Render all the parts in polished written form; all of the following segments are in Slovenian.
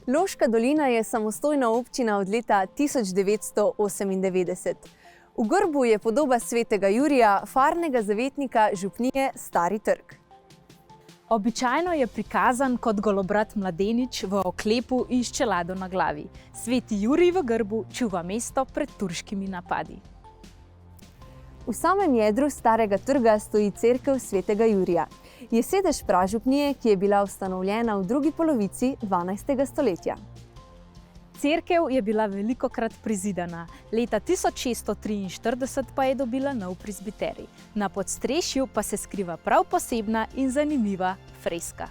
Loška dolina je samostojna občina od leta 1998. V grbu je podoba svetega Jurija, farnega zavetnika župnije Stari Trg. Običajno je prikazan kot golobrat mladenič v oklepu in s čelado na glavi. Sveti Jurij v grbu čuva mesto pred turškimi napadi. V samem jedru Starega trga stoji cerkev svetega Jurija. Je sedež pražupnije, ki je bila ustanovljena v drugi polovici 12. stoletja. Cerkev je bila velikokrat prizidana, leta 1643 pa je dobila nov presbiterij. Na podstrešju pa se skriva prav posebna in zanimiva freska.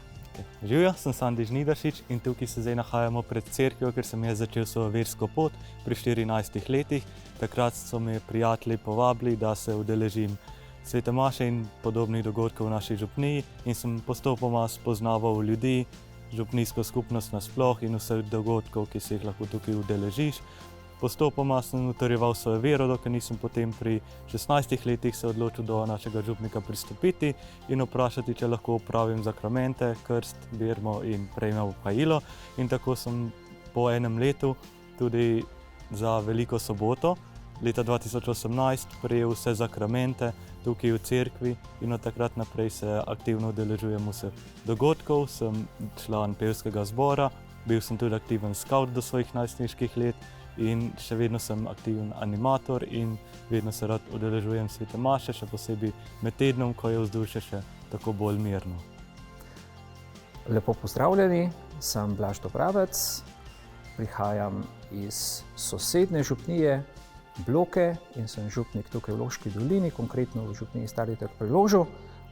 Živjo, sem Sandi Žnidaršič in tukaj se zdaj nahajamo pred cerkvijo, ker sem jaz začel svojo versko pot pri 14 letih. Takrat so me prijatelji povabili, da se udeležim svete maše in podobnih dogodkov v naši župniji in sem postopoma spoznaval ljudi, župnijsko skupnost nasploh in vseh dogodkov, ki se jih lahko tukaj udeležiš. Postopoma sem utrjeval svojo vero, dokler nisem potem pri 16 letih se odločil do našega župnika pristopiti in vprašati, če lahko opravim zakramente, krst, birmo in prejmem upajilo. In tako sem po enem letu tudi za Veliko soboto leta 2018 prejel vse zakramente tukaj v cerkvi in od takrat naprej se aktivno udeležujem vseh dogodkov. Sem član pevskega zbora, bil sem tudi aktiven skavt do svojih najstniških let in še vedno sem aktiven animator in vedno se rad udeležujem svete maše, še posebej med tednom, ko je vzdušje še tako bolj mirno. Lepo pozdravljeni, sem Blaž Dobravec, prihajam iz sosednje župnije Bloke in sem župnik tukaj v Loški dolini, konkretno v župniji Stari Trg pri Ložu.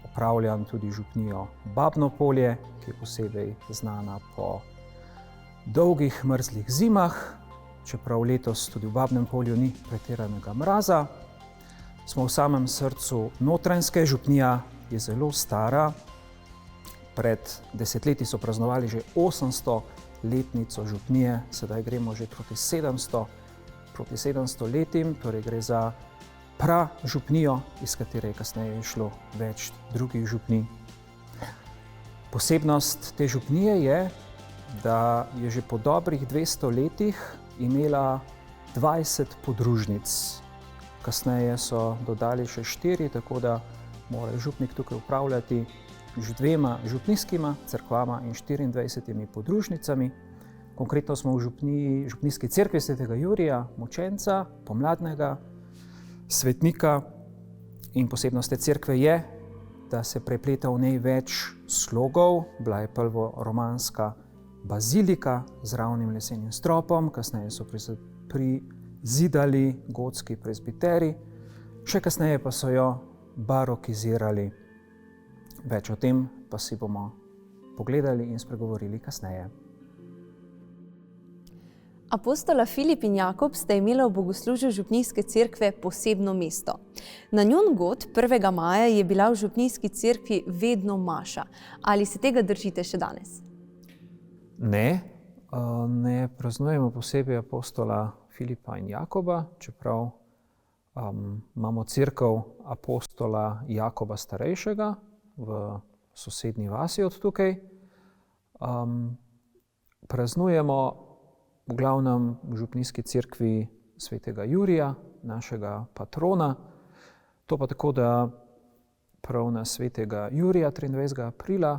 Opravljam tudi župnijo Babno Polje, ki je posebej znana po dolgih mrzlih zimah. Čeprav letos tudi v Babnem Polju ni pretiranega mraza. Smo v samem srcu Notranjske, župnija je zelo stara. Pred desetletji so praznovali že 800-letnico župnije, sedaj gremo že proti 700 letim, torej gre za pražupnijo, iz katere je kasneje išlo več drugih župnij. Posebnost te župnije je, da je že po dobrih 200 letih imela 20 podružnic. Kasneje so dodali še 4, tako da mora župnik tukaj upravljati z 2 župnijskima cerkvama in 24 podružnicami. Konkretno smo v župnijski cerkvi svetega Jurija, mučenca, pomladnega svetnika. In posebnost te cerkve je, da se prepleta v njej več slogov. Bila je prvoromanska bazilika z ravnim lesenim stropom, kasneje so prizidali gotski presbiterij, še kasneje pa so jo barokizirali. Več o tem pa si bomo pogledali in spregovorili kasneje. Apostola Filip in Jakob sta imela v bogoslužju župnijske cerkve posebno mesto. Na njun god 1. maja je bila v župnijski cerkvi vedno maša. Ali se tega držite še danes? Ne praznujemo posebej apostola Filipa in Jakoba, čeprav imamo cerkev apostola Jakoba starejšega v sosednji vasi od tukaj. Praznujemo v glavnem v župnijski cerkvi svetega Jurija, našega patrona. To pa tako, da prav na svetega Jurija 23. aprila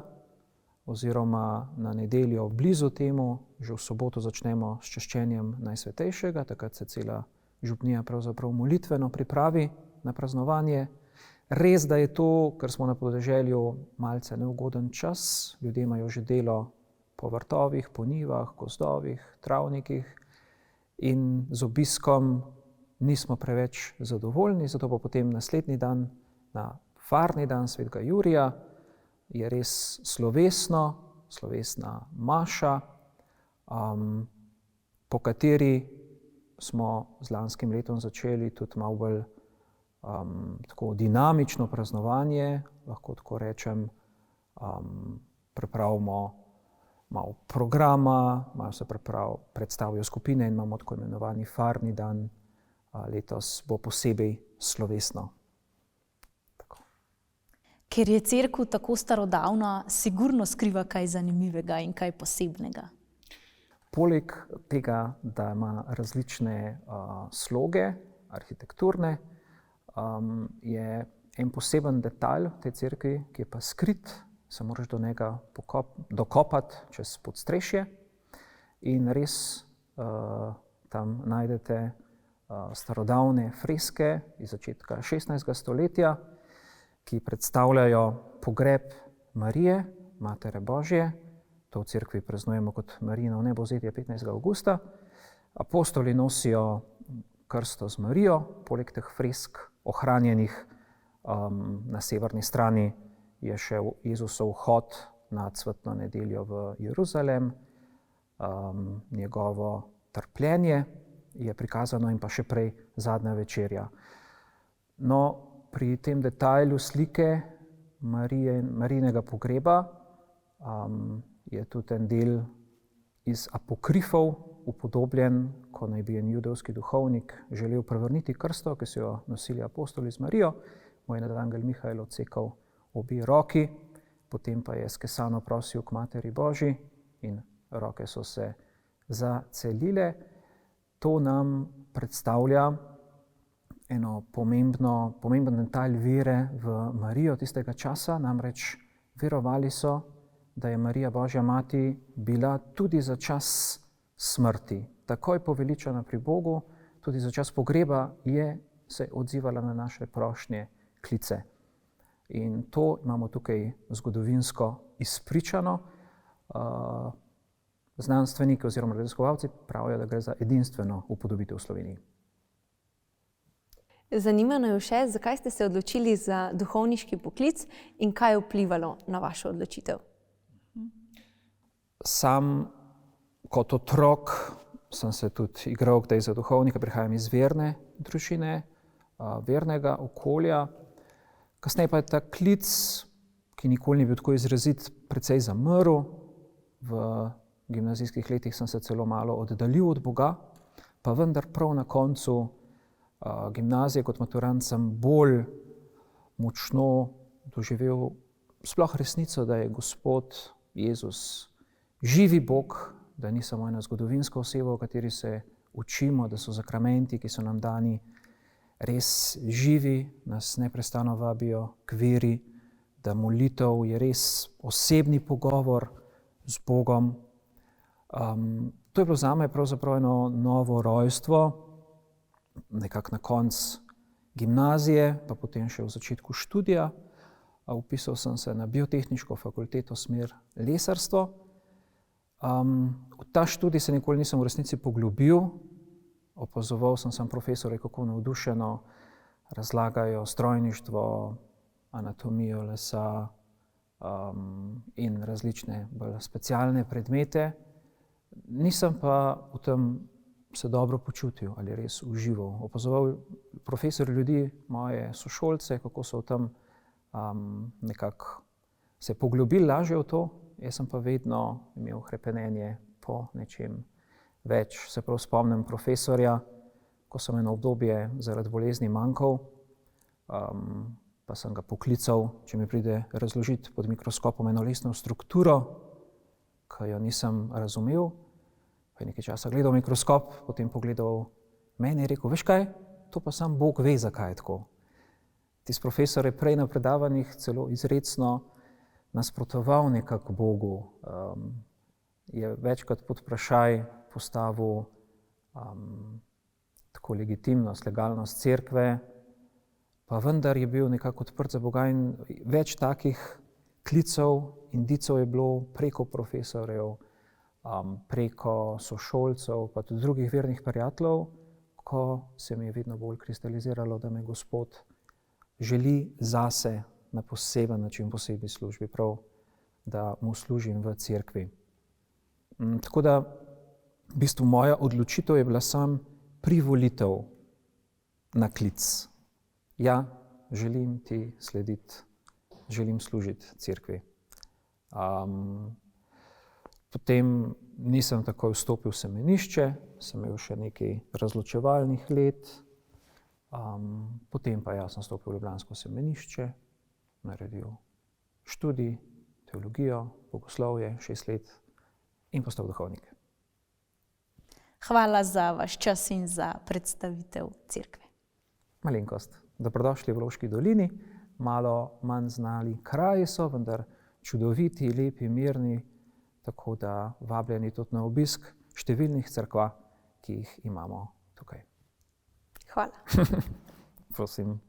oziroma na nedeljo blizu temu, že v soboto začnemo s čaščenjem Najsvetejšega, takrat se cela župnija pravzaprav molitveno pripravi na praznovanje. Res, da je to, ker smo na podeželju, malce neugoden čas, ljudje imajo že delo po vrtovih, po njivah, gozdovih, travnikih in z obiskom nismo preveč zadovoljni, zato pa potem naslednji dan, na farni dan svetega Jurija, je res slovesna maša, po kateri smo z lanskim letom začeli tudi malo bolj tako dinamično praznovanje, lahko tako rečem, pripravimo malo programa, malo se predstavijo skupine in imamo tako imenovani farni dan. Letos bo posebej slovesno. Tako. Ker je cerkev tako starodavna, sigurno skriva kaj zanimivega in kaj posebnega. Poleg tega, da ima različne sloge, arhitekturne, je en poseben detajl v tej cerkvi, ki je pa skrit, se moraš do njega dokopati čez podstrešje in res tam najdete starodavne freske iz začetka 16. stoletja, ki predstavljajo pogreb Marije, Matere Božje. To v cerkvi praznujemo kot Marijino vnebovzetje 15. avgusta. Apostoli nosijo krsto z Marijo, poleg teh fresk ohranjenih na severni strani je še Jezusov vhod na cvetno nedeljo v Jeruzalem, njegovo trpljenje je prikazano in pa še prej zadnja večerja. No, pri tem detajlu slike Marijinega pogreba je tudi en del iz apokrifov upodobljen, ko naj bi en judovski duhovnik želel prevrniti krsto, ki so jo nosili apostoli z Marijo, mu je angel Mihajl odsekal obe roki, potem pa je skesano prosil k Materi Božji in roke so se zacelile. To nam predstavlja eno pomemben detajl vere v Marijo tistega časa, namreč verovali so, da je Marija Božja mati bila tudi za čas smrti, takoj poveličana pri Bogu, tudi za čas pogreba je se odzivala na naše prošnje, klice. In to imamo tukaj zgodovinsko izpričano. Znanstveniki oziroma raziskovalci pravijo, da gre za edinstveno upodobitev v Sloveniji. Zanima me še, zakaj ste se odločili za duhovniški poklic in kaj je vplivalo na vašo odločitev? Sam kot otrok sem se tudi igral kdaj za duhovnika, prihajam iz verne družine, vernega okolja. Kasneje pa je ta klic, ki nikoli ni bil tako izrazit, precej zamrl. V gimnazijskih letih sem se celo malo oddaljil od Boga, pa vendar prav na koncu gimnazije kot maturant sem bolj močno doživel sploh resnico, da je Gospod Jezus živi Bog, da ni samo ena zgodovinska oseba, o kateri se učimo, da so zakramenti, ki so nam dani, res živi, nas neprestano vabijo k veri, da molitev je res osebni pogovor z Bogom. To je bilo zame pravzaprav eno novo rojstvo, nekako na koncu gimnazije, pa potem še v začetku študija. Vpisal sem se na biotehniško fakulteto smer lesarstvo. V ta študij se nikoli nisem v resnici poglobil. Opazoval sem profesorje, kako navdušeno razlagajo strojništvo, anatomijo lesa in različne bolj specialne predmete. Nisem pa v tem se dobro počutil ali res užival. Opazoval profesorje ljudi, moje sošolce, kako so v tem nekako se poglobili lažje v to. Jaz sem pa vedno imel hrepenenje po nečem več. Se prav spomnim profesorja, ko sem eno obdobje zaradi bolezni manjkal, pa sem ga poklical, če mi pride razložiti pod mikroskopom eno lesno strukturo, ki jo nisem razumel. Pa je nekaj časa gledal mikroskop, potem pogledal mene in rekel, veš kaj, to pa sam Bog ve, zakaj je tako. Tisti profesor je prej na predavanjih celo izrecno nasprotoval nekako Bogu, je večkrat pod vprašaj postavil tako legitimnost, legalnost cerkve, pa vendar je bil nekako odprt za Boga in več takih klicev, indicov je bilo preko profesorjev, preko sošolcev, pa tudi drugih vernih prijateljev, ko se mi je vedno bolj kristaliziralo, da me Gospod želi zase na poseben način, posebni službi, prav, da mu služim v cerkvi. Tako da, v bistvu moja odločitev je bila sam privolitev na klic. Ja, želim ti slediti, želim služiti cerkvi. Potem nisem takoj vstopil v semenišče, sem imel še nekaj razločevalnih let, potem pa jaz sem stopil v ljubljansko semenišče, naredil študij, teologijo, bogoslovje, 6 let in postal duhovnik. Hvala za vaš čas in za predstavitev cerkve. Malenkost. Dobrodošli v Loški dolini. Malo manj znani kraji so, vendar čudoviti, lepi, mirni, tako da vabljeni tudi na obisk številnih cerkva, ki jih imamo tukaj. Hvala. Prosim.